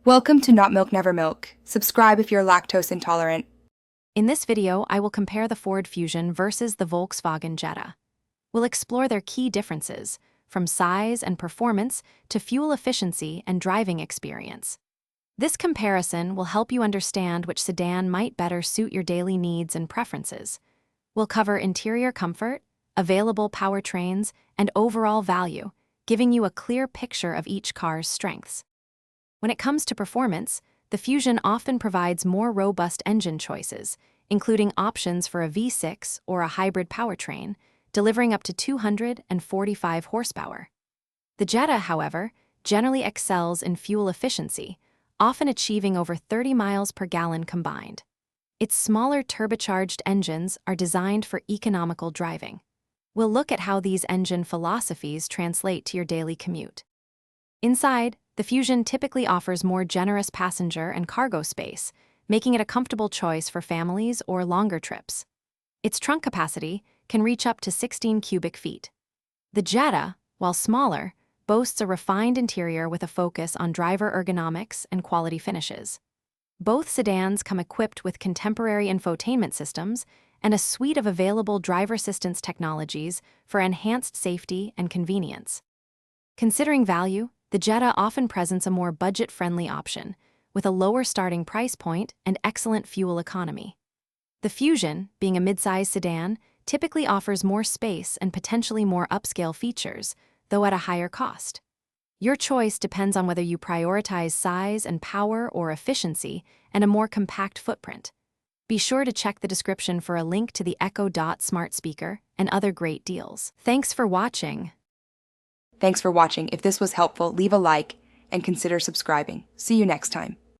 Welcome to Not Milk Never Milk. Subscribe if you're lactose intolerant. In this video, I will compare the Ford Fusion versus the Volkswagen Jetta. We'll explore their key differences, from size and performance to fuel efficiency and driving experience. This comparison will help you understand which sedan might better suit your daily needs and preferences. We'll cover interior comfort, available powertrains, and overall value, giving you a clear picture of each car's strengths. When it comes to performance, the Fusion often provides more robust engine choices, including options for a V6 or a hybrid powertrain, delivering up to 245 horsepower. The Jetta, however, generally excels in fuel efficiency, often achieving over 30 miles per gallon combined. Its smaller turbocharged engines are designed for economical driving. We'll look at how these engine philosophies translate to your daily commute. Inside, the Fusion typically offers more generous passenger and cargo space, making it a comfortable choice for families or longer trips. Its trunk capacity can reach up to 16 cubic feet. The Jetta, while smaller, boasts a refined interior with a focus on driver ergonomics and quality finishes. Both sedans come equipped with contemporary infotainment systems and a suite of available driver assistance technologies for enhanced safety and convenience. Considering value, the Jetta often presents a more budget-friendly option, with a lower starting price point and excellent fuel economy. The Fusion, being a mid-size sedan, typically offers more space and potentially more upscale features, though at a higher cost. Your choice depends on whether you prioritize size and power or efficiency and a more compact footprint. Be sure to check the description for a link to the Echo Dot smart speaker and other great deals. Thanks for watching. Thanks for watching. If this was helpful, leave a like and consider subscribing. See you next time.